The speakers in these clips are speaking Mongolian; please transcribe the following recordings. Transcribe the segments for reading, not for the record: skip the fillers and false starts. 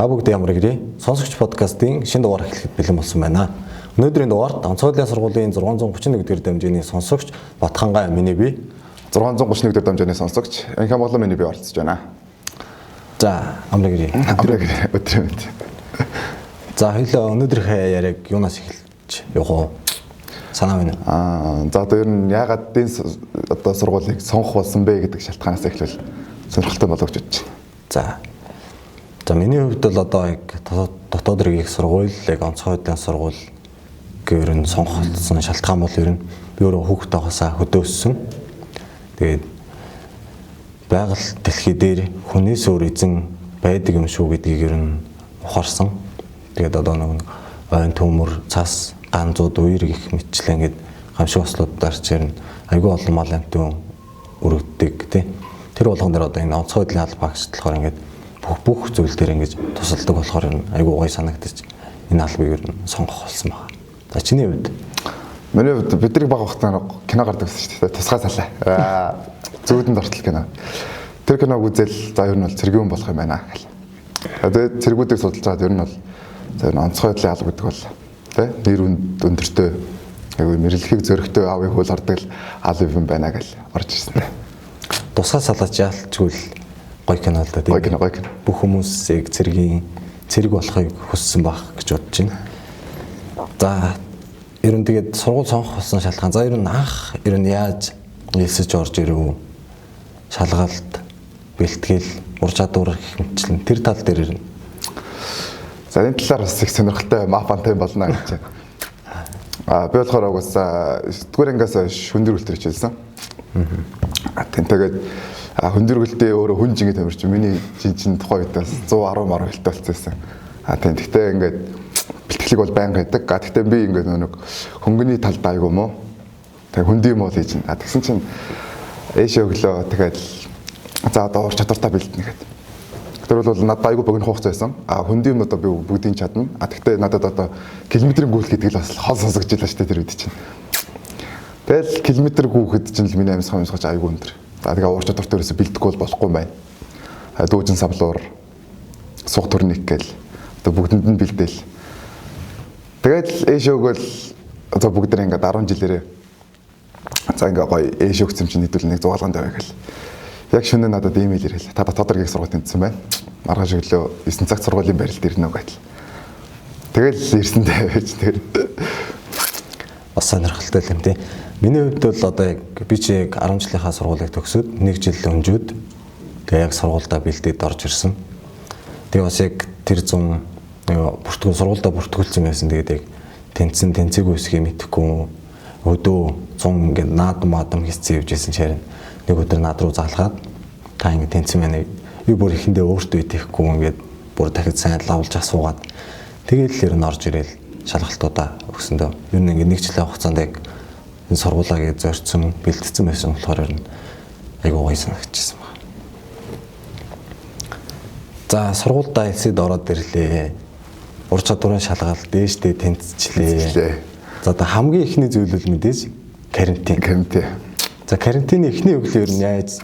Та бүгд ямар гэрээ? Сонсогч подкастын шинэ дугаар эхлэхэд бэлэн болсон байна. Өнөөдрийн дугаарт онцгойлын сургуулийн 631 дэх дамжааны сонсогч Батхангай миний би 631 дэх дамжааны сонсогч Анхи Монголын миний би оролцож байна. За, амар гэрээ. Өдрөө мэд. За, хоёлаа өнөөдрийнхээ яриаг юунаас эхэлж явах вэ? Санаа байна. За одоо ер нь яагаад энэ одоо сургуулийг сонгох болсон бэ гэдэг шалтгаанаас эхлэв сонирхолтой болов гэж бодож байна. За миний хувьд бол одоо яг дотоод иргээх сургууль, яг онцгойлын сургууль гэвэр нь сонгогдсон шалтгаан бол ер нь би өөрөө хүүхдтэй хасаа хөдөөссөн. Тэгээд байгаль дэлхий дээр хүнээс өөр эзэн байдаг юм шүү гэдгийг ер нь ухаарсан. Тэгээд одоо нэг ойн төмөр, цас, ганзууд, үер гэх мэтчлэн ингээд гамшиг ослуудаар чирнэ айгүй олон мал амтын өргөддөг тий. Тэр болгон дээр одоо энэ онцгойлын албаа гэж болохоор ингээд бүх зүйл дээр ингэж тусалдаг болохоор айгүй гоё санагдчих. Энэ албыг ер нь сонгох болсон байна. За чиний хувьд? Миний хувьд бидний баг багтаа кино гардаг гэсэн шүү дээ. Тусгай салаа. Зүүдэнд ортол кино. Тэр киног үзэл за ер нь бол цэргийн болох юм байна гэл. Тэгээд цэргүүдийг судалж байгаа ер нь бол за онцгойлын алба гэдэг бол тий нэр өндөртэй айгүй мэрлэхийг зөрөгтэй аавын хөл ордог алба юм байна гэл орж ирсэн. Тусгай салаач яалтчгүй гоё кино л да тийм. Гоё кино. Бүх хүмүүсийг цэрэг болохыг хүссэн байх гэж бодож байна. За ер нь тэгээд сургууль сонгох болсон шалтгаан. За ер нь анх ер нь яаж нэлсэж орж ирэв? Шалгалт, бэлтгэл, ур чадвар гэх мэтчлэн тэр тал дээр ирнэ. За энэ талаар бас их сонирхолтой мапантай болно гэж байна. Би болохоор угаасаа 9-р ангиас хүндэр үлтэр хичээлсэн. Тэгээд хүндэргэлтээ өөрөө хүн жингээ тамирч миний жинжин тухай үедээс 110 мар хэлтэй болчихсон. Тийм гэхдээ ингээд бэлтгэлийг бол байнга хийдэг. Гэхдээ би ингээд нэг хөнгөний талд айгуу мó. Тэгээ хөндөй юм уу гэж. Тэгсэн чинь ээш өглөө тэгээд за одоо ур чадвартаа бэлдэнэ гэдэг. Тэр бол надад айгуу богино хугацаа байсан. Хөндөй юм одоо би бүгдийг чадна. Тэгхдээ надад одоо километрийн гүйл гэдэг л бас хол сонсогдож байлаа шүү дээ тэр үед чинь. Тэгэл километр гүйхэд чинь л миний амьсгал айгуу өндөр. Тэгээ ур чадвартай ерөөсө бэлдэхгүй бол болохгүй юм байна. Дүүжин савлуур, сух төрник гэл одоо бүгдэнд нь бэлдээл. Тэгээд ээшөөг бол одоо бүгд ингээд 10 жилээрээ за ингээ гоё ээшөө гэсэн чинь хэдүүл нэг зугаалганд авъя гэл. Яг шөнө надад имэйл ирэл. Та дотоод иргээх сургууль тэнцсэн байна. Маргааш өглөө 9 цагт сургуулийн барилд ирнэ үү гэл. Тэгэл ирсэндээ байж тэр бас сонирхолтой юм тий. Миний хувьд бол одоо яг би чи яг 10 жилийнхаа сургуулийг төгсөөд 1 жил өнжөөд тэгээ яг сургуультай бэлдээд орж ирсэн. Тэгээ бас яг тэр 100 бүртгүүл сургуультай бүртгүүлсэн байсан. Тэгээд яг тэнцээгүй хэсгийг мэдэхгүй өдөө 100 ингээд наадам хийцэн явжсэн ширэн. Нэг өдөр над руу залгаад та ингээд тэнцэн байна. Би бүр ихэндээ өөртөө итгэхгүй ингээд бүр дахид сайн лавлж асуугаад тэгээд л ер нь орж ирээл шалгалтуудаа өгсөндөө. Ер нь ингээд 1 жилийн хугацаанд яг энэ сургуулаа гэж зорьсон бэлтгэсэн байсан болохоор ер нь айгуу гоё санагдчихсан байна. За сургуультай элсэд ороод ирлээ. Ур чадварын шалгалт дээштэй тэнцчлээ. За одоо хамгийн ихний зүйл бол мэдээж карантин. За карантины эхний өглөө ер нь яаж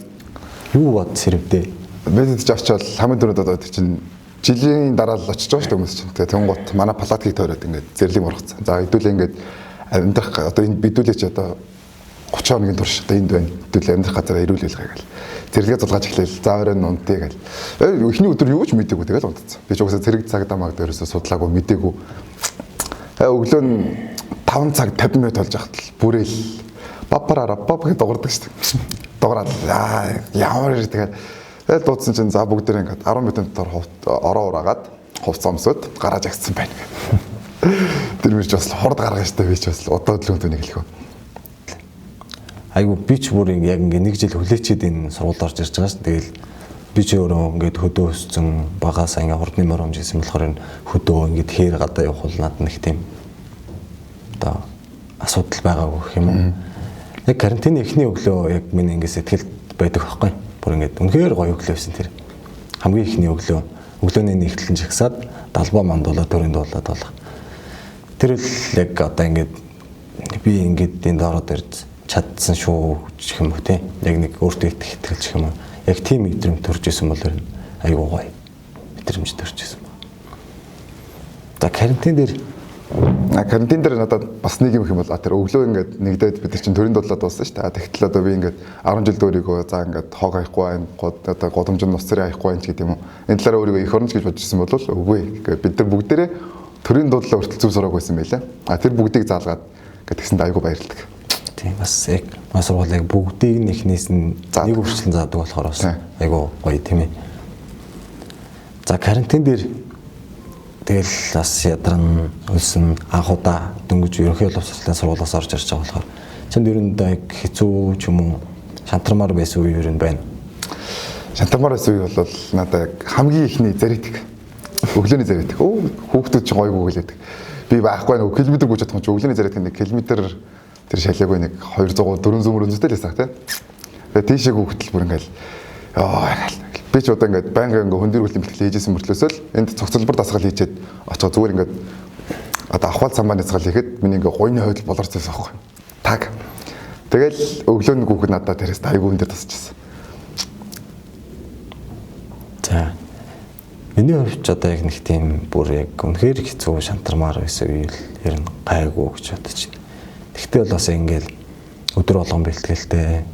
юу бод сэрвдээ? Мэдээж очивол хамгийн дөрөв одоо чинь жилийн дараа л очиж байгаа шүү дээ хүмүүс чинь. Тэгээ тэнгуут манай палаткийг тойроод ингээд зэрлэг моргоцсон. За хэдүүлээ ингээд амьдрах одоо энэ бидүүлээч одоо 30 хоногийн турш одоо энд байна. Хэдүүлээ амьдрах газараа ирүүл байлгаа гэл. Зэрлэгээ зулгааж эхлэв. За оройн унтъя гэл. Эхний өдөр юу ч мэдээгүй тэгэл унтцсан. Би ч угаасаа зэрэг цаг дамаг дээрээс судлаагүй мэдээгүй. Өглөө нь 5 цаг 50 минут болж ахт л бүрээл папараа пап гэж дуурдаг шүү дээ. Дуураад ямар их тэгээд дуудсан чинь за бүгд ингээд 10 минутаар ороо ураагаад хувцас өмсөд гарааж агцсан байна. Тэр мөрч бас хорд гаргана штэ би ч бас одоо өглөө төнийг хэлэхөө. Айгу би ч бүр яг ингээ 1 жил хүлээчээд энэ сургуульд орж ирж байгаа ш. Тэгэл би ч өөрөө ингээд хөдөө өссөн багасаа ингээ хурдны моромж гэсэн болохоор энэ хөдөө ингээд хээр гадаа явах бол надад нэг тийм одоо асуудал байгаагүй гэх юм уу. Яг карантины эхний өглөө яг миний ингээ сэтгэлд байдаг байхгүй. Бүр ингээд үнэхээр гоё өглөө байсан тэр. Хамгийн эхний өглөөний нэгтлэн жагсаад далбаа мандуулаа төрөнд дуулаад болох. Тэр л яг одоо ингээд би ингээд энд ороод ирж чадсан шүү гэх юм уу те. Яг нэг өөртөө итгэж юм уу. Яг тийм мэдрэмж төрж исэн бол айгуу гоё мэдрэмж төрж исэн байна. За карантин дээр Карантин дээр надад бас нэг юм их юм бол тэр өглөө ингээд нэгдээд бид чинь төрийн дулаад дууссан шүү дээ. Тэгтэл одоо би ингээд 10 жил өөрийгөө за ингээд хог аяхгүй байна, одоо годомжинд нус царай аяхгүй байна гэдэг юм уу. Энэ талаараа өөрийгөө их оронч гэж бодож ирсэн бол үгүй. Бид нар бүгдээрээ төрийн дулаа хүртэл зүв сураагүй байсан байлаа. Тэр бүгдийг заалгаад ингээд тэгсэнд аягүй баярлдаг. Тийм бас яг маш сургуулийг бүгдийг нь эхнээс нь нэг үрчлэн заадаг болохоор бас аягүй гоё тийм ээ. За карантин дээр тэгэл бас ядарн үлсэн анхудаа дөнгөж ерөнхий боловсролын сургуулиас орж ирж байгаа болохоор чанд ер нь яг хэцүү ч юм уу шантармаар байсан үе ер нь байна. Шантармаар байсан үе бол надад яг хамгийн ихний заритэг өглөөний заритэг. Хүүхдүүд ч гойгүй гэлээдэг. Би байхгүй нэг километр гүйж чадах юм чи өглөөний заритэг нэг километр тэр шалаагүй нэг 200 400 мөрөнцтэй л байсан тий. Тэгээ тийшээ хүүхдэл бүр ингээл би ч одоо ингээд байнга ингээ хүн дөрвөл тэмдэглэл хийжсэн мөртлөөсөө л энд цогцлбор дасгал хийчихэд очоо зүгээр ингээд одоо ахвал самбааны дасгал хийхэд миний ингээ гойны хойдол болорцсон байхгүй. Таг. Тэгэл өглөөний хүүхэд надад тэрээс айгүй хүн дээр тасчихсан. За. Миний хувьд одоо яг нэг тийм бүр яг үнэхээр хэцүү шантармаар байсан үйл ер нь гайгүй гэж бодож байна. Тэгтээ бол бас ингээл өдөр болгон бэлтгэлтэй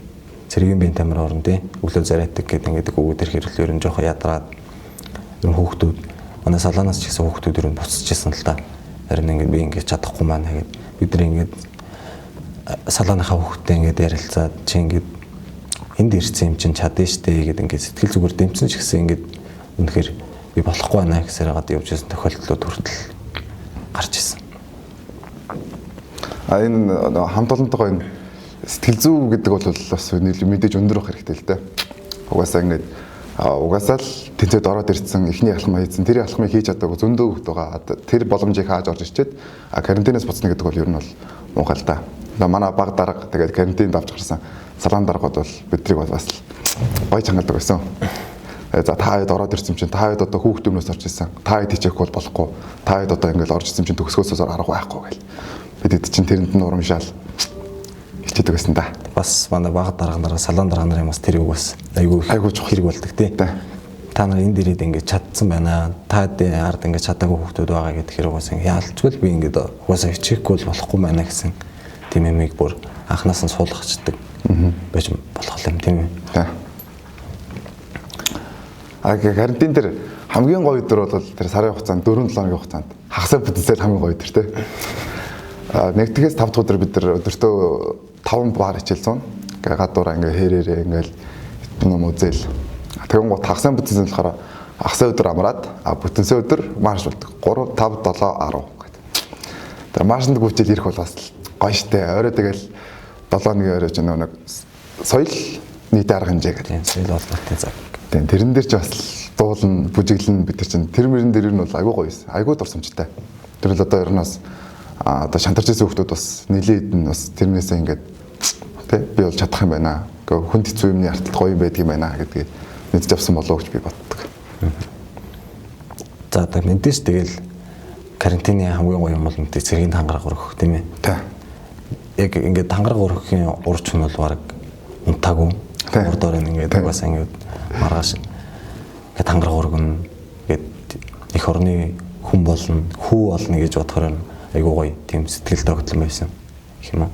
цэргийн биеийн тамир орон тий өглөө зарайдаг гэдэг ингээд өгөөд ирэх хэрэг ер нь жоохон ядраад ер нь хүүхдүүд манай салаанаас ч гэсэн хүүхдүүд ер нь буцчихсан л та. Харин ингээд би ингээд чадахгүй маань гэгээд бид нар ингээд салааныхаа хүүхдтэй ингээд ярилцаад чи ингээд энд ирсэн юм чинь чадна штэ гэдэг ингээд сэтгэл зүгээр дэмжсэн ч гэсэн ингээд үнэхээр би болохгүй байна гэсээр хагаад явж ирсэн тохиолдлууд хүртэл гарч ирсэн. Энэ хамт олонтойгоо энэ сэтгэл зүй гэдэг бол бас мэдээж өндөр ах хэрэгтэй л дээ. Угаасаа ингээд угаасаа л тэнцээд ороод ирсэн эхний ялхам хийсэн тэр ялхмыг хийж чадаагүй зөндөө хөвгт байгаа. Тэр боломжийг хааж орж ирчээд карантинаас буцна гэдэг бол ер нь бол муухай л да. Манай баг дарга тэгээд карантинд авч гарсан салаан даргууд бол бидрийг бас гоё чангалдаг байсан. За та хэд ороод ирсэн чинь та хэд одоо хүүхд өмнөөс орж ирсэн. Та хэд хичээх бол болохгүй. Та хэд одоо ингээд орж ирсэн чинь төгсгөөсөө арга байхгүй гэл. Бид чинь тэрэнд нь урамшаал хичээдэг байсан да. Бас манай баг дарга нараа салаан дарга нарын бас тэр үг бас айгүй чухал хэрэг болдог тий. Та нар энэ дээрээ ингээд чадсан байна. Та ард ингээд чадаагүй хүүхдүүд байгаа гэдэг хэрэг бас ингээд яалчгүй би ингээд угаасаа хичээхгүй бол болохгүй байна гэсэн тийм юмыг бүр анханаас нь суулгачдаг байж болох юм тийм үү. Карантин дээр хамгийн гоё өдөр бол тэр сарын хугацаанд 4-7 хоногийн хугацаанд хагасаа бүтцэл хамгийн гоё өдөр тий. Нэгдгээс 5 дахь өдөр бид нар өдөртөө 5 баар хичээл зүүн. Гадуура ингээ хэрээрээ ингээл юм үзэл. Тэгэн гот хагасаа бүтцэл болохоор хагасаа өдөр амраад бүтэнсээ өдөр марш болдог. 3 5 7 10 гэдэг. Тэр маршинд гүйчэл ирэх бол бас гоё штэ. Орой тэгэл 7-1 оройч нэг соёл нийт арга хэмжээ гэдэг. Соёл олболтын цаг. Тэрэн дээр ч бас дуулна, бүжиглэн бид нар чинь тэр мөрөн дээр нь бол айгүй гоё байсан. Айгүй дурсамжтай. Тэр л одоо ернөөс одоо шантарч ирсэн хүмүүс бас нилээд нь бас тэрнээсээ ингээд тий би бол чадах юм байна. Гэхдээ хүнд хэцүү юмны арталт гоё байдаг юм байна гэдгийг мэдж авсан болов уу гэж би боддог. За одоо мэдээж тэгэл карантины хамгийн гоё юм бол мэдээ цэргийн тангараг өргөх тийм ээ. Тий. Яг ингээд тангараг өргөхийн урч нь бол баг унтаагүй. Урд орон ингээд бас ингээд маргааш ингээд тангараг өргөн ингээд их орны хүн болно, хүү болно гэж бодохоор айгуу гоё тийм сэтгэл тогтлон байсан гэх юм уу.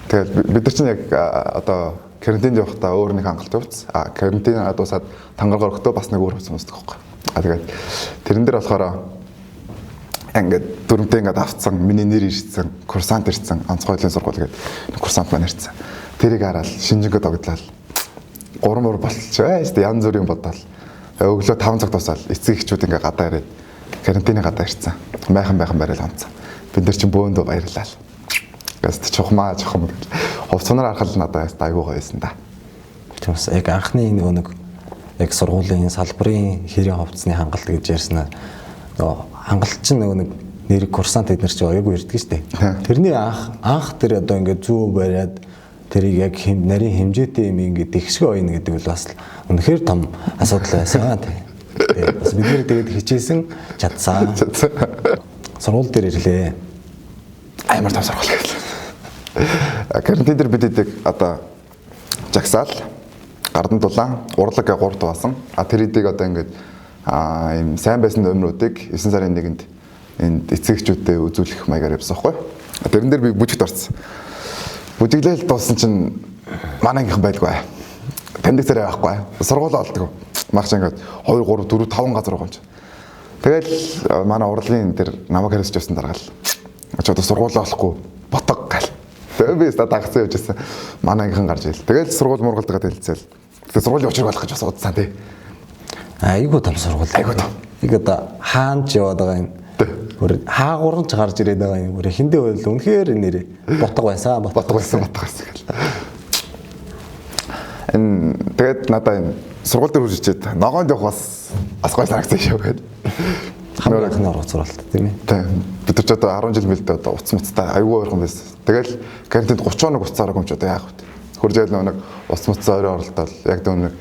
Тэгээд бид нар чинь яг одоо карантинд явахдаа өөр нэг хангалт явууц. Карантин дуусаад тангараг өргөхдөө бас нэг өөр хувцас өмсдөг байхгүй. Тэгээд тэрэн дээр болохоор ингээд дүрмтэй ингээд авцсан, миний нэр ирсэн, курсант ирсэн, онцгой хөлийн сургууль гэдэг курсант маань ирсэн. Тэрийг хараад шинжэнгөө догдлоо. 3 мөр болчихвээ шүү дээ. Янз бүрийн бодоол. Өглөө 5 цаг тусаал эцэг эхчүүд ингээд гадаа ирээд карантины гадаа ирсэн. Майхан барайл онцсон. Бид нар чинь бөөндөө баярлаа. Гэст чухмаа чухам. Хувцсанаар харахад надад айгүй гоё байсан да. Тэгмээс яг анхны нэг яг сургуулийн салбарын хэрийн хувцсны хангалт гэж ярьснаа нөгөө хангалт чинь нэг нэр курсант эднэр чинь аягүй ирдэг шүү дээ. Тэрний анх тэр одоо ингээд зүү бариад тэрийг яг нарийн хэмжээтэй юм ингээд ихшгэ ойно гэдэг бол бас үнэхээр том асуудал байсан. Бас бид нэр тэгээд хичээсэн чадсан. Сургууль дээр ирлээ. Амар том сургууль гэлээ. Карантин дээр бид одоо жагсаал, гардан дулаан, урлаг 3 туваасан. Тэр эдийг одоо ингээд ийм сайн байсан номеруудыг 9 сарын 1-нд энд эцэгчүүдэд үзүүлэх маягаар явсан байхгүй. Тэрэн дээр би бүжигт орсон. Бүжиглэл дууссан чинь манай ангийнхан байлгүй. Таньдаг царай байхгүй. Сургуулаа олдог. Марч ингээд 2 3 4 5 газар байгаа юм чи. Тэгэл манай урлагийн дээр намайг харьцаж явсан дараал. Чи одоо сургуулаа олохгүй ботго гал. Тэгээ би дагцсан явж байсан. Манай ангийнхан гарч ил. Тэгэл сургууль мургалдгаа хэлцэл. Тэгээ сургуулийн учрыг олох гэж бас удсан тий. Айгуу том сургууль. Айгуу том. ಈಗ одоо хаанч яваад байгаа юм. Бүр хаагуурч гарч ирээд байгаа юм. Бүр хиндээ байл үнэхээр нэрээ ботго байсан гэл. Тэгээд надаа энэ сургууль дээр үржижээд ногоонд явах бас гой санагцсан шүү гэдэг. Хамгийн анхны орох сургалт тийм ээ. Тийм. Бид нар ч одоо 10 жил мэлдээ одоо уц муцтай аюул ойрхон байсан. Тэгэл карантинд 30 хоног уцаараа юм ч одоо яах вэ? Хуржээл нэг уц муцаа орой оролтол яг нэг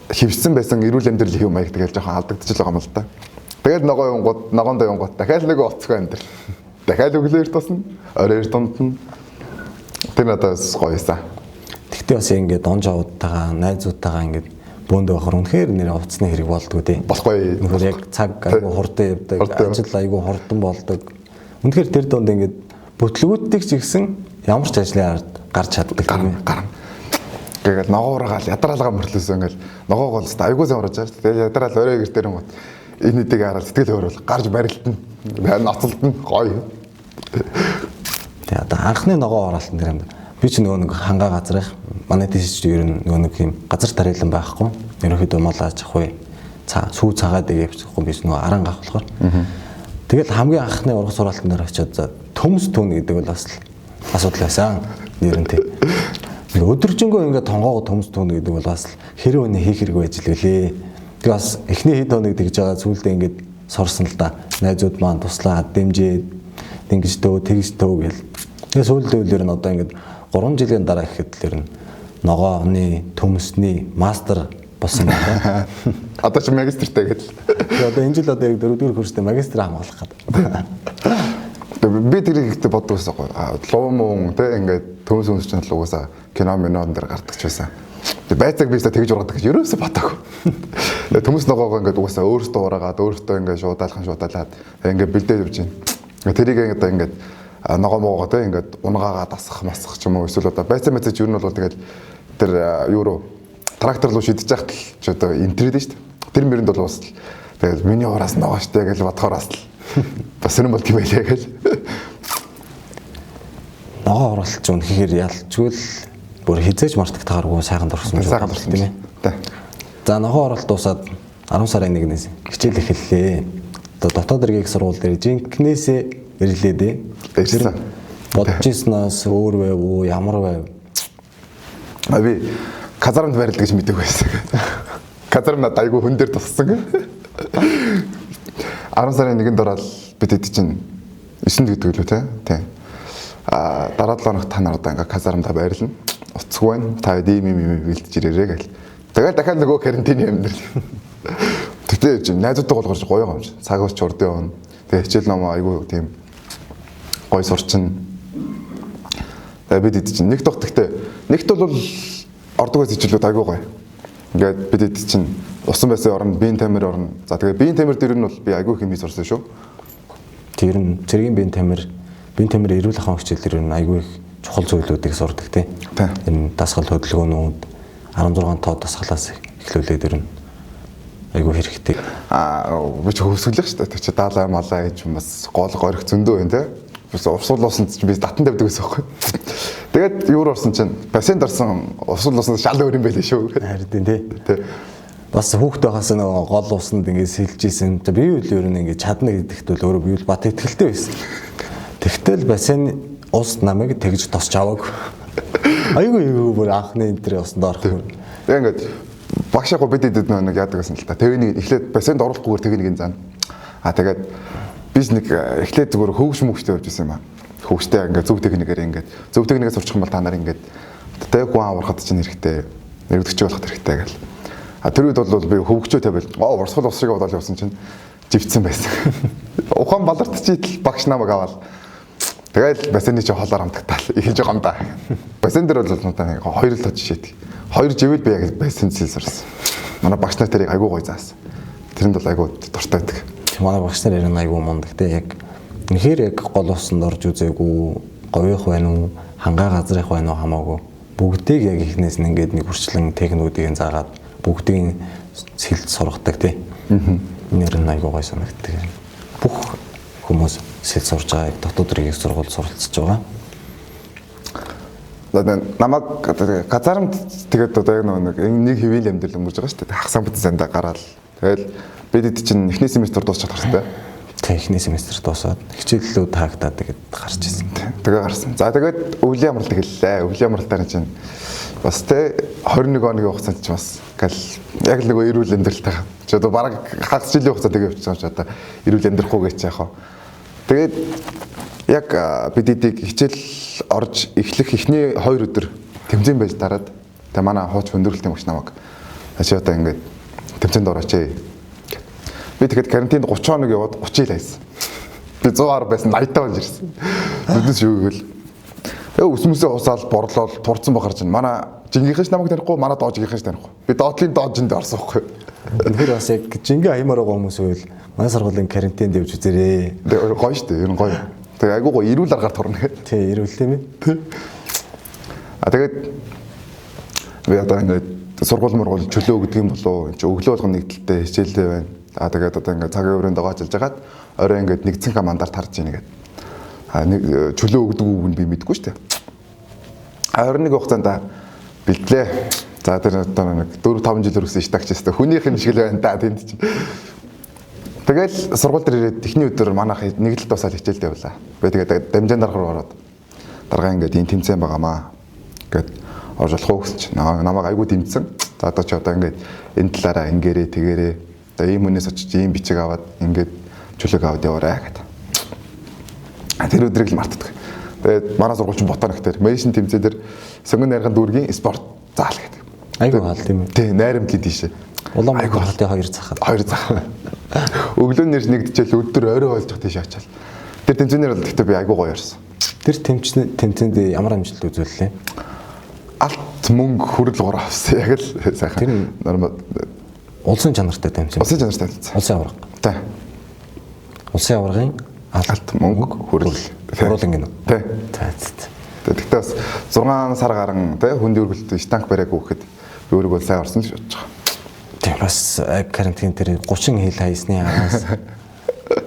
хөвсөн байсан эрүүл амьдрал хэв маяг тэгэл жоохон алдагдчихл байгаа юм л да. Тэгээд ногоонд явгууд дахиад нэг уцгүй амьдрал. Дахиад өглөөр тусна, оройр дундна. Тэр надаас гоёсан. Тэгтээ бас ингээд он жавуудтайгаа, найзуудтайгаа ингээд бөөндөө байхаар үнэхээр нэр уцсны хэрэг болдгоо тий. Болохгүй. Үнэхээр яг цаг айгу хурдан явдаг, ажил айгу хурдан болдог. Үнэхээр тэр донд ингээд бүтлгүүдийг ч ихсэн ямар ч ажлын ард гарч чаддаг юм. Гарна. Тэгээд ногооргаал ядраалгаа мөрлөөсөө ингээл ногоогоо л айгуу сайн ураж байгаа. Тэгээд ядраал орой гэр дээр юм гот. Энэ нэгийг хараад сэтгэл хөөрөл гарч барилдана. Ноцолдно гоё. Тэгээд одоо анхны ногоо оролтон дээр юм. Би ч нөгөө нэг хангаа газар их манай тийш ер нь нөгөө нэг юм газар тариалан байхгүй. Ерөнхийдөө мал аж ахгүй. Сүү цагаад явчихгүй биш нөгөө аран гах болохоор. Тэгэл хамгийн анхны урах сургалтын дээр очиод төмс түүн гэдэг бол бас асуудал байсан. Нэр нь тий. Өдөржингөө ингээд тонгоогоо төмс түүн гэдэг бол бас хэрэв өний хийх хэрэг байж л үлээ. Тэг бас эхний хэд хоног тэгж байгаа зүйлдээ ингээд сорсон л да. Найзууд маань туслаад дэмжээд ингэж төө тэгж төө гэл. Тэгээ сүүлдээ үлээр нь одоо ингээд 3 жилийн дараа гэхэд л ер нь ногооны төмсний мастер болсон байна. Одоо ч магистртэй гэдэл. Тэгээ одоо энэ жил одоо яг 4-р курстэй магистр хамгаалах гэдэг. Би тэрийг ихтэй боддог байсан гоё. Луу мөн те ингээд төмс өмс чинь л угаасаа кино минон дээр гардаг ч байсан. Байцаг бистэ тэгж ургадаг гэж ерөөсөө бодоагүй. Төмс ногоогоо ингээд угаасаа өөртөө ураагаад өөртөө ингээд шуудаалаад ингээд бэлдээд явж байна. Тэрийг одоо ингээд ногоо моогоо те ингээд унгаагаад асах масах ч юм уу эсвэл одоо байцаа мэцэж ер нь бол тэгэл тэр юу руу трактор руу шидэж яхад л ч одоо интернет шүү дээ. Тэр мэрэнд бол бас тэгэл миний ураас ногоо штэ гэж бодохоор бас л бас юм болт юм байлаа гэж. Ногоо оролт ч үнэхээр ялчгүй л бүр хизээж мартагдахааргүй сайхан дурсан тийм ээ. За ногоо оролт дуусаад 10 сарын 1-ээс хичээл эхэллээ. Одоо дотоод иргээх сургууль дээр жинкнээсээ ирлээ дээ. Тэгсэн. Бодож ирснаас өөр байв уу, ямар байв? Би казармд байрлал гэж мэддэг байсан. Казарм надад айгүй хүн дээр туссан. 10 сарын 1-нд ороод бид хэд чинь 9-нд гэдэг лүү те. Дараа 7 хоногт та нар одоо ингээ казармда байрлана. Уцгүй байна. Та ийм бэлдэж ирээрэй гэл. Тэгээд дахиад нөгөө карантины амьдрал. Тэгтээ найзуудтай голгорч гоё юм чи. Цаг ууч урд явна. Тэгээ хичээл ном айгүй тийм гоё сурчин. Бид хэд чинь нэг тох нэгт бол ордог байс хичээлүүд айгүй гоё. Ингээд бид хэд чинь усан байсны орнд биеийн тамир орно. За тэгээ биеийн тамир дээр нь бол би айгүй хэмжээ сурсан шүү. Тэр нь цэргийн биеийн тамир эрүүл ахуйн хичээлээр нь айгүй их чухал зүйлүүдийг сурдаг тий. Энэ дасгал хөдөлгөөнүүд 16 тоо дасгалаас эхлүүлээд ер нь айгүй хэрэгтэй. Би ч хөвсгөлөх шүү дээ. Тэг чи даалаа малаа гэж юм бас гол горих зөндөө байна те. Бас урсгал уусанд чи би татан тавьдаг гэсэн байхгүй. Тэгээд юур орсон чинь пациент орсон урсгал уусанд шал өөр юм байлээ шүү. Харин тий. Бас хүүхдээ хасаа нөгөө гол усанд ингээд сэлж ийсэн. Би үл ер нь ингээд чадна гэдэгт бол өөрөө би бат итгэлтэй байсан. Тэгтэл бассейн ус намайг тэгж тосч авааг. Айгүй бүр анхны энэ төр усанд орох юм. Тэгээ ингээд багшаагүй бид дэд нэг яадаг гэсэн л та. Тэгээ нэг эхлээд бассейнд оруулахгүйгээр тэгээ нэг зан. Тэгээд биш нэг эхлээд зүгээр хөвгш мөвгштэй явж исэн юм аа. Хөвгштэй ингээд зөв техникээр ингээд зөв техникээс сурчих юм бол та нар ингээд тэг гуан аврахад чинь хэрэгтэй. Нэрвдэгч болох хэрэгтэй гэл. Тэр үед бол би хөвгчөө тавил. Урсгал ус шиг бодол явсан чинь живцсэн байсан. Ухаан баларт чийтэл багш намайг аваад тэгэл бассейны чи холоор хамтагтаал хийж байгаа юм да. Бассейн дээр бол надад хоёр л тож шийдэг. Хоёр живэл би яг бассейн зэл сурсан. Манай багш нар тэрийг айгуу гоё заасан. Тэрэнд бол айгуу дуртай байдаг. манай багш нар ярина айгүй мундаг те яг үнэхээр яг гол усанд орж үзээгүй говьих байна уу хангаа газрах байна уу хамаагүй бүгдийг яг ихнээс нь ингээд нэг хүрчлэн технүүдийг заагаад бүгдийг сэлд сургадаг те. Нэр нь айгүй гой санагддаг. Бүх хүмүүс сэлд сурж байгаа дотоод рийг сургууль суралцж байгаа. Намаг газарамд тэгээд одоо нэг хэвээл амьдрал өнгөрж байгаа шүү дээ. Хагас амт зандаа гараал. Тэгэл бид чинь эхний семестр дуусчих хэрэгтэй. Тэг эхний семестр дуусаад хичээллүүд таагдаа тэгээд гарч ирсэн. Тэгээ гарсан. За тэгээд өвлийн амралт эхэллээ. Өвлийн амралтаар чинь бас те 21 оны хугацаанд ч бас яг л нэг эрүүл амьдралтай. Чи одоо бараг хагас жилийн хугацаа тэгээ явчихсан ч одоо эрүүл амьдрахгүй гэж яах вэ? Тэгээд яг бидэдийг хичээл орж эхлэх эхний 2 өдөр тэмцээн байж дараад тэгээ манай хууч хөндөрлөлтийн багш намайг чи одоо ингээд тэмцээнд орооч ээ. Би тэгэхэд карантинд 30 хоног яваад 30 ил хайсан. Би 110 байсан 80 таа болж ирсэн. Зүднэс юу гэвэл өсмөсөө усаал борлол турцсан бахарч манай жингийнхээс намайг танихгүй манай доожгийнхээс танихгүй. Би доотлын доожинд орсон байхгүй. Тэгэхээр бас яг жингээ аймаар байгаа хүмүүс байвал манай сургуулийн карантинд явж үзээрэй. Тэгээ гоё шүү дээ. Ер нь гоё. Тэгээ айгуу гоё эрүүл аргаар турна гэх. Тий, эрүүл тийм ээ. Тэгээд би одоо ингээд сургууль мургуул чөлөө гэдэг юм болоо энэ өглөө болгоно нэгдэлтэй хичээлтэй байна. Тэгээд одоо ингээд цагийн өрөөнд дагаажлж хагаад орой ингээд нэгдсэн командаар тарж ийн гэдэг. Нэг чөлөө өгдөг үг нь би мэдэхгүй шүү дээ. 21 хугацаанд бэлтлээ. За тэр одоо нэг 4-5 жилээр өссөн штагчстай хүнийх нь шиг л байна да тэнд чинь. Тэгэл сургууль дээр ирээд эхний өдөр манайх нэг л тусаал хичээлдээ явлаа. Би тэгээд дамжаан даргаар ороод даргаа ингээд энэ тэмцээн байгаамаа гэд орж болох уу гэсэн чинь намайг айгүй дэмжсэн. За одоо ч одоо ингээд энэ талаараа ингээрээ тэгээрээ одоо ийм хүнээс очиж ийм бичиг аваад ингээд чөлөөг аваад яваарай гэдэг. Тэр өдрийг л мартдаг. Тэгээд манай сургууль чинь ботоо нэгтэр мэшин тэмцээн дээр сонгон найрхан дүүргийн спорт заал гэдэг. Айгүй хаал тийм үү. Тий, найрамдлын тийшээ. Улаанбаатар хотын 2 захад. 2 захад. Өглөө нэрс нэгдчихэл өдөр орой болж тах тийш ачаал. Тэр тэмцээнээр бол гэхдээ би айгүй гоё ярьсан. Тэр тэмцээнд ямар амжилт үзүүллээ? Алт мөнгө хүрэл гур авсан. Яг л сайхан. Тэр нормал улсын чанартай тэмцээн. Улсын чанартай тэмцээн. Улсын аварга. Тий. Улсын аваргын алт мөнгө хүрэл. Хуруулан гинэ. Тий. За. Тэгтээс 6 сар гарan тий хүнд өргөлт станк бариагүй гэхэд би өөрийгөө сайн орсон л бодож байгаа. Тийм бас карантин дээр 30 хил хайсны араас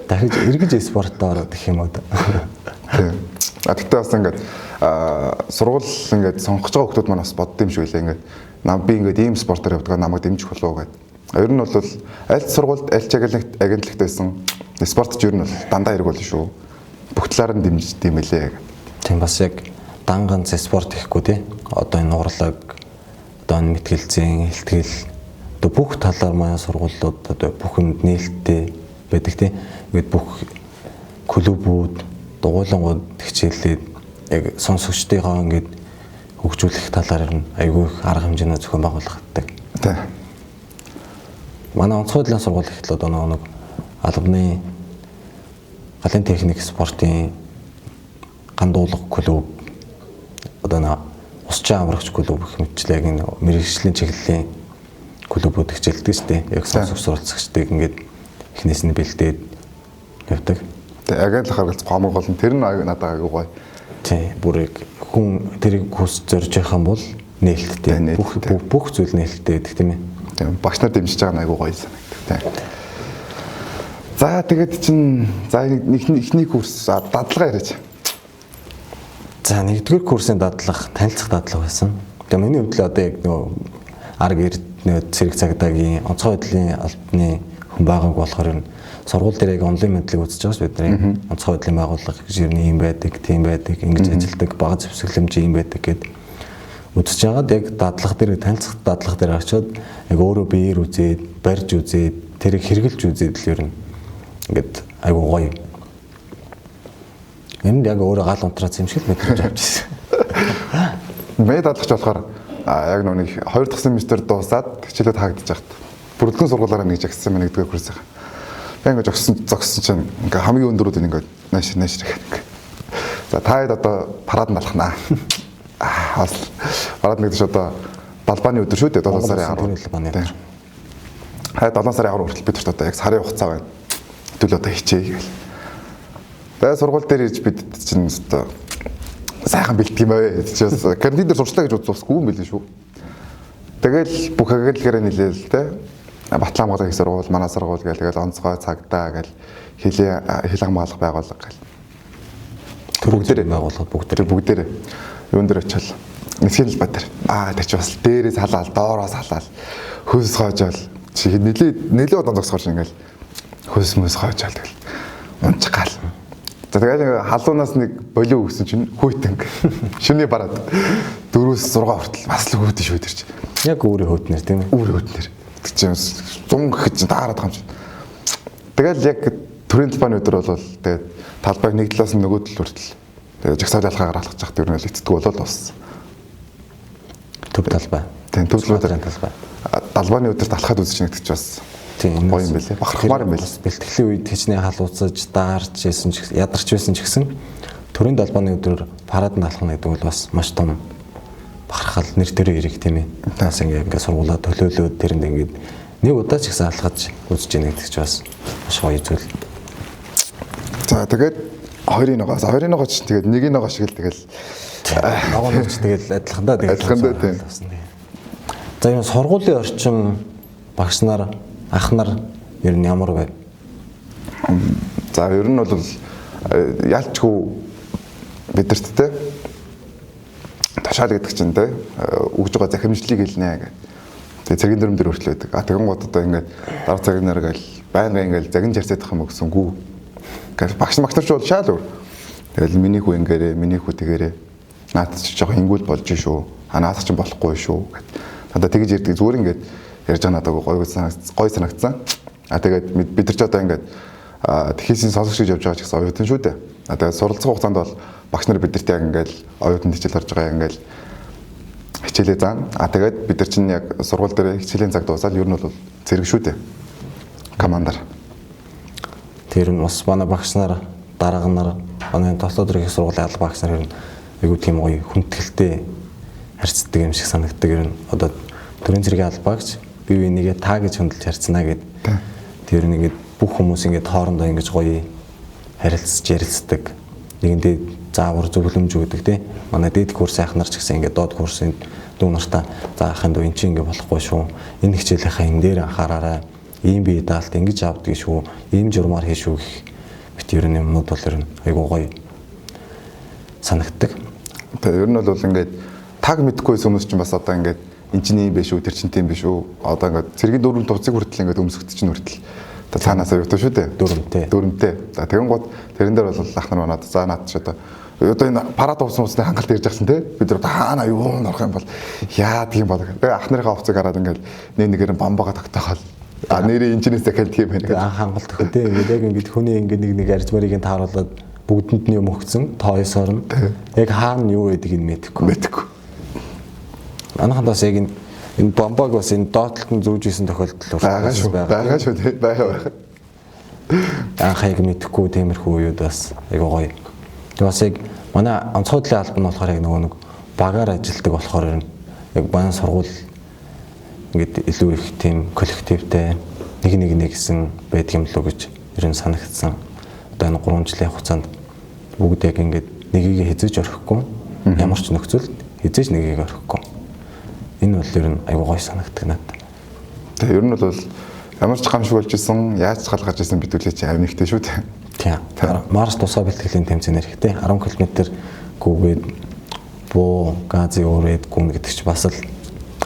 дахиж эргэж спортоор орох юм уу? Тийм. Тэгтээ бас ингээд сургууль ингээд сонгож байгаа хүмүүс маань бас бодд юм шиг үлээ ингээд би ингээд ийм спортоор явдаг намайг дэмжих болов уу гэдэг. Ер нь бол аль сургуульд аль чиглэлд агентлагт байсан спорт ч ер нь бол дандаа хэрэг болно шүү. Бүх талаар нь дэмжиж тийм байлээ. Тийм бас яг данган спорт гэхгүй тий. Одоо энэ нурлаг, одоо энэ мэтгэлзэн, хэлтгэл одоо бүх талаар манай сургуулиуд одоо бүх юмд нээлттэй байдаг тий. Ингээд бүх клубүүд, дугуйлангууд хичээлээд яг сонсогчдынхаа ингээд хөгжүүлэх талаар нь айгүй их арга хэмжээний зохион байгуулагддаг. Тий. Манай онцгой хөдөлгөөний сургууль ихтэл одоо нэг албаны галын техник спортын гандуулга клуб одоо нэг усчин амрагч клуб гэх мэтчлэг энэ мэрэгжлийн чиглэлийн клубүүд хичээлдэг шүү дээ. Яг сонсогч суралцагчдыг ингээд эхнээс нь бэлдээд явдаг. Тэгээ агентлах харгалзах хамгийн гол нь тэр нь надад аягүй гоё. Тий, бүр яг хүн тэрийг хүс зорж явах юм бол нээлттэй. Бүх зүйл нээлттэй гэдэг тийм ээ. Тийм багш нар дэмжиж байгаа нь аягүй гоё санагдав. За тэгээд чинь за эхний курс дадлага яриач. За нэгдүгээр курсын дадлага танилцах дадлага байсан. Тэгээ миний хувьд л одоо яг нөгөө арга эрдэнэ цэрэг цагдаагийн онцгой хөдөлгөөний албаны хүн байгааг болохоор юм сургууль дээр яг онлайн мэдлэг үзэж байгаа шүү бидний. Онцгой хөдөлгөөний байгууллага гэж юм ийм байдаг, тийм байдаг, ингэж ажилдаг, бага зэвсэглэмж ийм байдаг гэд үзэж байгаад яг дадлага дээр танилцах дадлага дээр очиод яг өөрөө биеэр үзээд, барьж үзээд, тэрийг хэрэгжилж үзээд л ер нь ингээд айгуу гоё. Энд яг өөрөө гал унтрац юм шиг л мэдрэмж авчихсан. Мэд дадлахч болохоор яг нэг 2 дахь семестр дуусаад хичээлээ таагдаж байхад бүрэлдэхүүн сургуулаараа нэгж агссан мэн нэгдүгээр курсыг. Би ингээд зогссон чинь ингээд хамгийн өндөрүүд ингээд нааш гэх. За та хэд одоо парад налахнаа. Бас парад нэгдэж одоо балбааны өдөр шүү дээ 7 сарын 10. Хай 7 сарын 10 хүртэл бид одоо яг сарын хугацаа байна. битүүл одоо хичээе гэл. Тэгээ сургууль дээр ирж бид чинь өстой сайхан бэлтгэх юм аа гэж бас карантин дээр сурчлаа гэж үзсгүй юм билээ шүү. Тэгэл бүх агуулгаараа нилээл те. Батламгын их сургууль, манай сургууль гээл тэгэл онцгой цагдаа гээл хил хамгаалах байгууллага гээл. Бүгдээрээ байгууллага бүгдээрээ юун дээр очил. Нэсгэл бат дээр. Тэр чи бас дээрээс халаал, доороос халаал. Хөөс хоожоол. Чи нэлээд удаан зогсгоош ингээл хөөс мөс хоожоол тэгэл. Унчгаал. Тэгээд халуунаас нэг болио өгсөн чинь хүйтэнг. Шүний бараад 4-6 хүртэл бас л хүйдэн шүү тэр чи. Яг өөрийн хөөтнөр тийм ээ. Өөрийн хөөтнөр. Тэг чи зун гэхэд чи даарад байгаа юм чинь. Тэгэл яг төрийн талбайны өдөр бол тэгээд талбайг нэг талаас нь нөгөө тал хүртэл тэгээд жагсаал ялгаагаар алхаж явах тэр нь л эцдэг болол болсон. Төв талбай. Тийм төв талбай. Талбайны өдөрт алхаад үзэж нэгтгэж бас тийм гоё юм байлээ. Бахархмаар юм байлээ. Бэлтгэлийн үед хичнээн халууцаж, даарч байсан ч ядарч байсан ч гэсэн төрийн талбайны өдрөөр параднд алхах гэдэг бол бас маш том бахархал нэр төрийн хэрэг тийм ээ. Таас ингээд сургуулаа төлөөлөөд тэрэнд ингээд нэг удаа ч гэсэн алхаж үзэж нэгтгэж бас маш гоё зүйл. За тэгээд хоёрын ногоос ч тэгээд нэгийн ногоо шиг л тэгэл ногоонч тэгэл адилхандаа тийм. За энэ сургуулийн орчин багш нар ах нар ер нь ямар байв? За ер нь бол ялчгүй бидэрт те ташаал гэдэг чинь те өгж байгаа захимжлыг хэлнэ гэх. Тэгээ цагийн дүрм дээр хүртэл байдаг. Тэгэн гот одоо ингээд дараа цагийн нар гал байнга ингээд загин жарсаадах юм өгсөнгүү. Гэл багш нар ч бол шаал өөр. Тэгэл миний хүү ингээрээ, миний хүү тэгээрээ наад чи жоохон ингүүл болж шүү. Наад чи болохгүй шүү гэд. Надад тэгж ярьдаг зүгээр ингээд ярьж байгаа надад гоё санагдсан. Тэгээд бид нар ч одоо ингээд тэхээсийн сонсогч гэж явж байгаа ч гэсэн оюутан шүү дээ. Тэгээд суралцах хугацаанд бол багш нар бидэрт яг ингээд оюутан хичээл орж байгаа ингээд хичээлээ заана. Тэгээд бид нар чинь яг сургууль дээр хичээлийн цаг дуусаад ер нь бол зэрэг шүү дээ. Командаар. Тэр нь бас манай багш нар, дарга нар, манай тослоод их сургуулийн алба багш нар ер нь айгуу тийм гоё хүндэтгэлтэй харьцдаг юм шиг санагддаг. Ер нь одоо төрийн зэргийн албаагч бие бинийгээ та гэж хөндлөж харьцнаа гэд. Тэр нэгээд бүх хүмүүс ингээд хоорондоо ингэж гоё харилцаж ярилцдаг. Нэгэндээ заавар зөвлөмж өгдөг тий. Манай дээд курс сайхнаар ч гэсэн ингээд доод курсын дүү нартаа за ахын дүү эн чинь ингээд болохгүй шүү. Энэ хичээлийнхаа энэ дээр анхаараарай. Ийм бие даалт ингэж авдаг шүү. Ийм журмаар хийшүү гэх бит ер нь юмнууд бол ер нь айгуу гоё санагддаг. Тэгээ ер нь бол ингээд таг мэдхгүй хүмүүс чинь бас одоо ингээд энэ чинь юм биш үү, тэр чинь тийм биш үү. Одоо ингээд цэргийн дөрвөн туцыг хүртэл ингээд өмсгөт чинь хүртэл цаанаасаа юутай шүү дээ. Дөрөмтэй. За тэгэн гот тэрэн дээр бол ах нар манад за наад ч одоо энэ парад уусны хангалт ирж байгаа те бид нар хаана юу норох юм бол яадаг юм бол тэгээ ах нарын хувцаг хараад ингээд нэгээр бамбага тогтоохол нэрийн инженеерс захиалт юм байна. Хангалт өгөх те ингээд яг ингээд хүний ингээд нэг арзмарыг тааруулаад бүгдэнд нь юм өгсөн тоёсоор нь яг хаана юу байдгийг нь мэдэхгүй. Анхандаас яг энэ бомбаг бас энэ доотлолт нь зүүж исэн тохиолдол байгаа шүү тий байгаа. Анх яг мэдэхгүй тиймэрхүү үед бас айгуу гоё. Тэгээ бас яг манай онцгой талын алба нь болохоор яг нэг багаар ажилладаг болохоор яг манай сургууль ингээд илүү их тийм коллективтэй нэг гэсэн байдаг юм лөө гэж ер нь санагдсан. Одоо энэ 3 жилийн хугацаанд бүгд яг ингээд нэгийг хязгаарч орхихгүй ямар ч нөхцөлд хязгаарч нэгийг орхихгүй. Энэ бол ер нь аюу гой санагддаг надад. Тэгээ ер нь бол ямар ч гамшиг болж исэн, яаж халгаж исэн бидүүлээ чи авнигтэй шүү дээ. Тийм. Марс тусаа бэлтгэлийн тэмцээнээр ихтэй 10 км гүгээд буу газы өрөөд гүн гэдэг чи бас л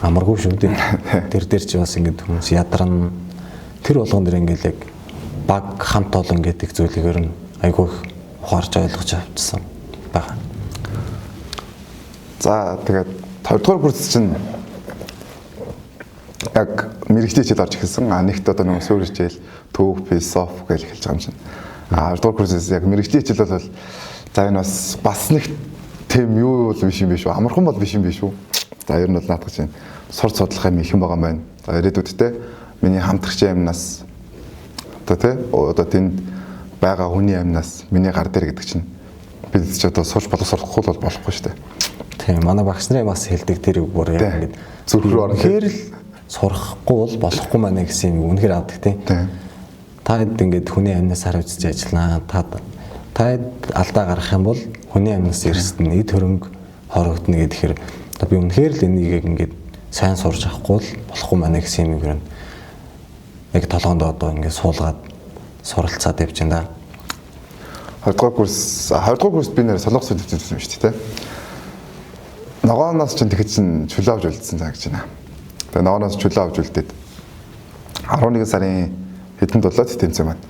амаргүй шүү дээ. Тэр дээр чи бас ингэ хүмүүс ядарна. Тэр болгон дээр ингээл яг баг хамт олон гэдэг зүйлийг ер нь айгүй ухаарч ойлгож авчихсан байна. За тэгээд 2 дугаар курс чинь яг мэрэгчлийн хичээл орж эхэлсэн. Нэгт одоо нэг суурь хичээл, төв, философи гэж эхэлж байгаа юм чинь. 2 дугаар курсээс яг мэрэгчлийн хичээл бол за энэ бас нэг тийм юу бол биш юм биш үү? Амархан бол биш юм биш үү? За ер нь бол наадах чинь сурч судлах юм их юм байгаа юм байна. За ирээдүйдтэй миний хамтрагч амнаас одоо тэнд байгаа хүний амнаас миний гар дээр гэдэг чинь бид ч одоо сурч болохгүй бол болохгүй шүү дээ. Тийм манай багш нарын бас хэлдэг тэр үг бүр яг ингэ зүрх рүү орно. Тэгэхээр л сурахгүй бол болохгүй маа гэсэн юм үнэхээр авдаг тийм. та ингээд хүний амнаас хариуцж ажиллана. Та алдаа гаргах юм бол хүний амнаас ирсэн эд хөрөнгө хорогдно гэхээр одоо би үнэхээр л энийг ингээд сайн сурж авахгүй л болохгүй маа гэсэн юм гэрэн. Яг толгоонд одоо ингээд суулгаад суралцаад явж байна да. 20 дугаар курс би нэр солонгос хэлсэн юм шүү дээ. Ногооноос чинь тэгэхэд чинь чөлөө авч үлдсэн цаа гэж байна. Тэгээ ногооноос чөлөө авч үлдээд 11 сарын хэдэнд болоод тэмцээн маань.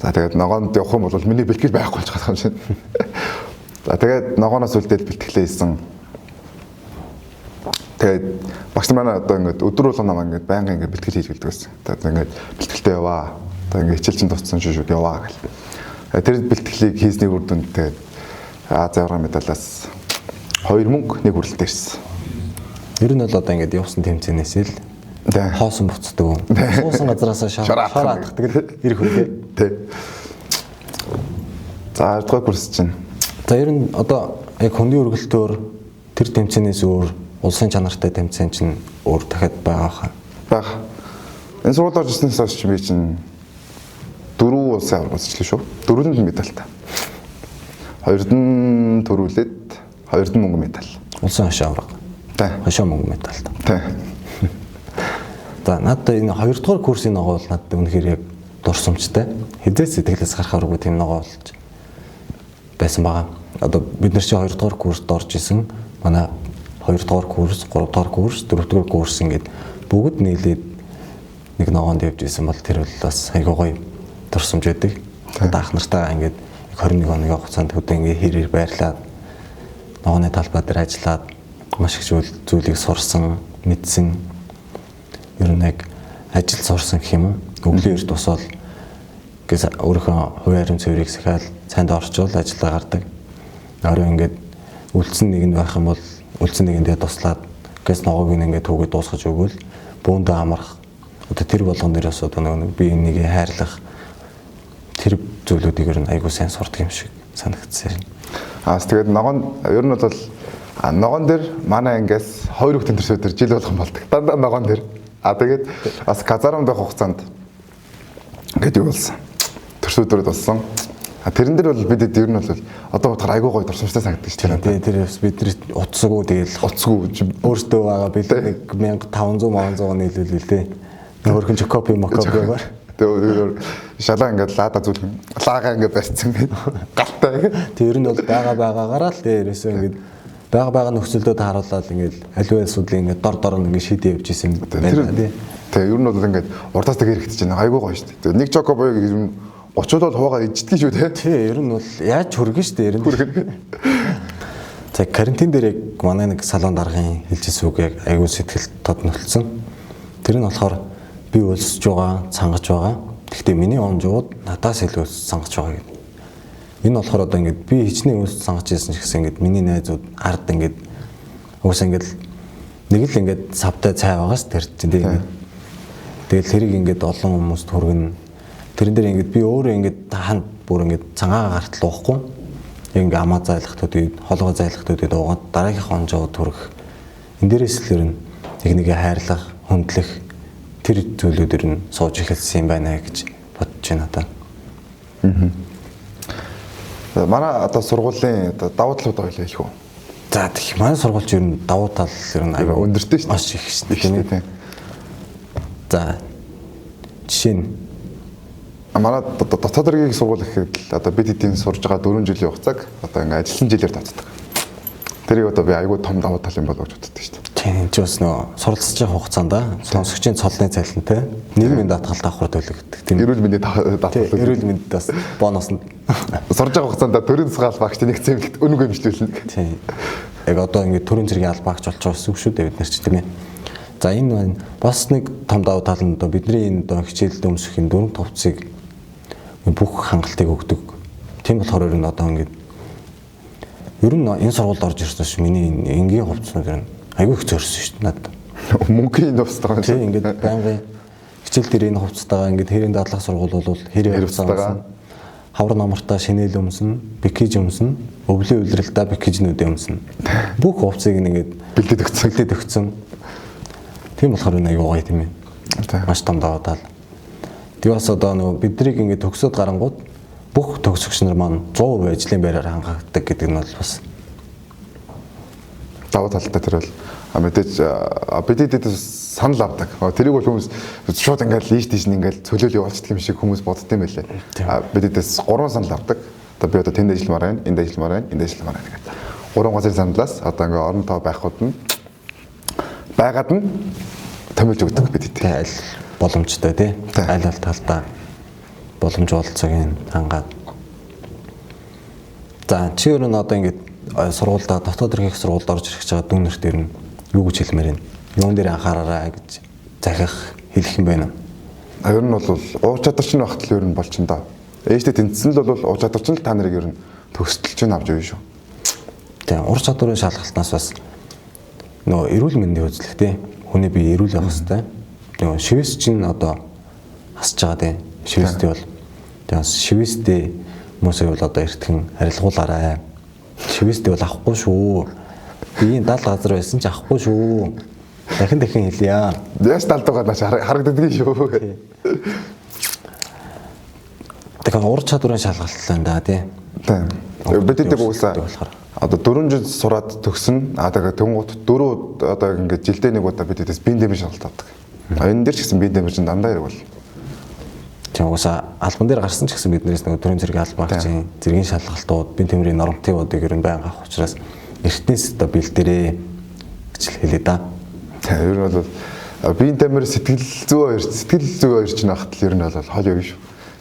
За тэгээд ногоонд явах юм бол миний бэлтгэл байхгүй болж байгаа юм шиг. За тэгээд ногооноос үлдээд бэлтгэлээ хийсэн. Тэгээд багш маань одоо ингээд өдөр болгоо намаа ингээд байнга ингээд бэлтгэл хийж гэлдэг байсан. Тэгээд ингээд бэлтгэлтэй яваа. Одоо ингээд хичээл чинь дууссан шүү яваа гэл. Тэр бэлтгэлийг хийсний үр дүнд тэгээд Азийн аврагын медалаас 2 мөнгө 1 хүрэлт ирсэн. Ер нь бол одоо ингээд явсан тэмцээнээс л хоосон буцдаг. Суусан газараас шараад тэгэл ирэх үлээ. Тэ. За 2 дугаар курс чинь. За ер нь одоо яг хөндийн өргөлтөөр тэр тэмцээнээс өөр улсын чанартай тэмцээн чинь өөр дахиад байгаа хаа. Бага. Энэ сургууль орж ирснээс хойш би чинь 4 улсын авраг үзчихлээ шүү. 4-нд медальтай. 2-д нь төрүүлээд 2-д нь мөнгө медаль. Улсын хошоо авраг. Тэ. Хошоо мөнгө медальтай. Тэ. За надад энэ 2 дугаар курсын ногоо бол надад үнэхээр яг дурсамжтай. Хэдээс сэтгэлээс гарахааргүй тийм ногоо болж байсан байгаа. Одоо бид нар чинь 2 дугаар курст орж исэн. Манай 2 дугаар курс, 3 дугаар курс, 4 дугаар курс ингээд бүгд нийлээд нэг ногоонд явж исэн бол тэр бол бас айгүй гоё дурсамж байдаг. Одоо ах нартаа ингээд 21 оны хугацаанд хөдөө ингээд хэрээр байрлаад ногооны талбай дээр ажиллаад маш их зүйлийг сурсан, мэдсэн. Ер нь яг ажил сурсан гэх юм уу? Өвлийн эрт тусвал гэс өөрийнхөө хувийн харин цэврийг сахиал цаанд орчуул ажиллаа гардаг. Орой ингээд үлдсэн нэгэнд байх юм бол үлдсэн нэгэндээ туслаад гэс ногоог ингээд түүгээ дуусгаж өгвөл бүүндээ амрах. Одоо тэр болгон дээрээс одоо нэг би энийг хайрлах тэр зүйлүүдийг ер нь айгуу сайн сурдаг юм шиг санагдсан. Тэгээд ногоон ер нь бол ногоон дээр манай ангиас 2 хүүхдийн төрсөд төр жил болгон болдог. Дандаа ногоон дээр. Тэгээд бас казармд байх хугацаанд ингээд юу болсон. Төрсөдрөд болсон. Тэрэн дээр бол бид ер нь бол одоо бодохоор айгуу гоё дурсамжтай санагддаг шүү дээ. Тэр бидний утасгүй тэгэл өөртөө байгаа бэлэг 1500 нийлүүлээ л дээ. Өөрхөн ч копи мокопигаар. Тэгээд шалаа ингээд лаада зүйл лаагаа ингээд барьцсан гээд галтаа. Тэр нь бол байгаагаараа л дээрээсээ ингээд байгаа нөхцөлдөө тааруулаад ингээд аливаа асуудлыг ингээд дор нь ингээд шийдээ явж исэн байна тий. Тэгээ ер нь бол ингээд урдаас тэг хэрэгтэж байна. Айгуу гоё шүү дээ. Нэг чокобойг ер нь 30 бол хуугаа иждгийг шүү дээ. Тий, ер нь бол яаж хүргэн шүү дээ ер нь. За карантин дээр яг манай нэг салон даргын хэлжсэн үг яг айгуу сэтгэл тоднолцсон. Тэр нь болохоор би өлсөж байгаа, цангаж байгаа. Гэхдээ миний онжууд надаас илүү цангаж байгаа гэдэг. Энэ болохоор одоо ингээд би хичнээн өлсөж цангаж ирсэн ч гэсэн ингээд миний найзууд ард ингээд уус ингээд нэг л ингээд савтай цай байгаас тэр чинь тийм. Тэгэл тэрийг ингээд олон хүмүүст хүргэн. Тэрэн дээр ингээд би өөрөө ингээд таханд бүр ингээд цангаа гартал уухгүй. Ингээд амаа зайлахтууд үед, холгоо зайлахтууд үед уугаад дараагийнхаа онжууд хүрэх. Энд дээрээс л ер нь нэг хайрлах, хөндлөх тэр зүйлүүдэр нь сууж эхэлсэн юм байна гэж бодож байна одоо. Манай одоо сургуулийн давуу талууд ойлоо хэлэх үү? За тийм манай сургуульч ер нь давуу тал ер нь аюу өндөртэй шүү дээ. Маш их шүү дээ. За жишээ нь манай дотоод хэргийн сургууль гэхэд одоо бид хэдийн сурж байгаа 4 жилийн хугацааг одоо ингээд ажилласан жилээр тооцдог. Тэрийг одоо би айгүй том давуу тал юм бол гэж боддог шүү дээ. Тийм ч бас нөө суралцж байгаа хугацаанд сонсогчийн цолны цалинтай нийгмийн даатгалд авах төлөвлөгдөг тийм. Эрүүл мэндийн даатгал. Эрүүл мэнд бас бонуснд сурж байгаа хугацаанд төрийн засгийн албаагч нэгцэн эмгэлт үнэгүй хэмжлүүлнэ. Тийм. Яг одоо ингээд төрийн зэргийн албаагч болж байгаа гэсэн үг шүү дээ бид нар ч тийм ээ. За энэ бас нэг том давуу тал нь одоо бидний энэ одоо хичээлд өмсөхийн дөрөв товцыг бүх хангалтыг өгдөг. Тийм болохоор ер нь одоо ингээд ер нь энэ сургуульд орж ирсэнээс миний энгийн хувцснууд ер нь айгүй их зөрсөн шүү дээ надад. Мөнгөний хувцтайгаа тийм ингээд байнгын хичээл дээр энэ хувцтайгаа ингээд хэрийн дадлах сургууль бол хэрийн хувцтайгаа хавар намартаа шинээл өмснө, пакэж өмснө, өвлийн үйлрэлдээ пакэжнүүд өмснө. Бүх хувцсыг ингээд бэлдээд өгсөн. Тийм болохоор энэ аюу гоё тийм ээ. Маш том давуу тал. Тэгээ бас одоо нөгөө биднийг ингээд төгсөөд гарангууд бүх төгсөгч нар маань 100% ажлын байраар хангагддаг гэдэг нь бол бас даваа талтай тэр бол мэдээж бидэд санал авдаг. Тэрийг бол хүмүүс шууд ингээд лийш тийш ингээд цөлөөл явуулчихдаг юм шиг хүмүүс бодд юм байлээ. Бидэдээс 3 санал авдаг. Одоо би одоо тэнд ажилламаар байна, энд ажилламаар байна, энд ажилламаар байна гэдэг. 3 газрын саналаас одоо ингээд орон тоо байхуд нь байгаад нь томилж өгдөг бидэд. аль боломжтой тий. Аль аль талдаа боломж олцоог хангаад. За чи өөрөө одоо ингээд сургуультай дотоод эрхийг сургуульд орж ирэх гэж байгаа дүүнер дээр нь юу гэж хэлмээр юм? Юун дээр анхаараарай гэж захих хэлэх юм байна. Ер нь бол уур чадвар чинь багтал ер нь болчихно да. Ээжтэй тэнцсэн л бол уур чадвар чинь та нарыг ер нь төгсөлж авч явна шүү. Тэгээ ур чадварын шалгалтнаас бас нөгөө эрүүл мэндийн үзлэх тий. Хүний бие эрүүл байх хэрэгтэй. Нөгөө шивэс чинь одоо хасж байгаа тий. Шивэстэй бол тэгээ шивэстэй хүмүүсээ бол одоо эртхэн арилгуулаарай. Шивэстэй бол авахгүй шүү. Биеийн 70 газар байсан ч авахгүй шүү. Дахин хэлье. Яаш талдуугаар маш харагддаг шүү. Тэгэхээр ур чадварын шалгалт л энэ да тий. Тийм. Бидэд уусаа одоо 4 жил сураад төгсөн. Тэгээ тэнгуут 4 одоо ингээд жилдээ нэг удаа бидэдээс биеийн дэмжин шалгалт авдаг. Энэ дээр ч гэсэн биеийн дэмжин дандаа яриг бол. Тийм уусаа албан дээр гарсан ч гэсэн биднээс нэг төрийн зэрэг албаагч зэргийн шалгалтууд биеийн тэмрийн нормативуудыг ер нь байнга авах учраас эртнээс одоо бэлдэрээ гэж хэлээ да. Тийм ер нь бол биеийн тэмэр сэтгэл зүй хоёр ч нахтал ер нь бол хол явна шүү.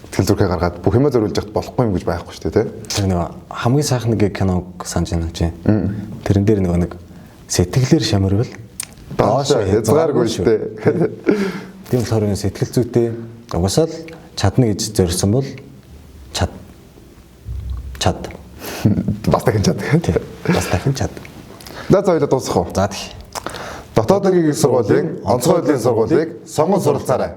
Сэтгэл зүрхээ гаргаад бүх юмаа зориулж яхад болохгүй юм гэж байхгүй шүү дээ, тий. Тэр нэг хамгийн сайхан нэг киног санаж байна чи. Тэрэн дээр нэг сэтгэлээр шамарвал доош хязгааргүй шүү дээ. Тийм болохоор сэтгэл зүйтэй угсаал чадна гэж зорьсон бол чад. Бас дахин чад. Бас дахин чад. За хоёул дуусах уу? За тий. Дотоод эрхийг сургуулийн онцгой хөдлийн сургуулийг сонгон суралцаарай.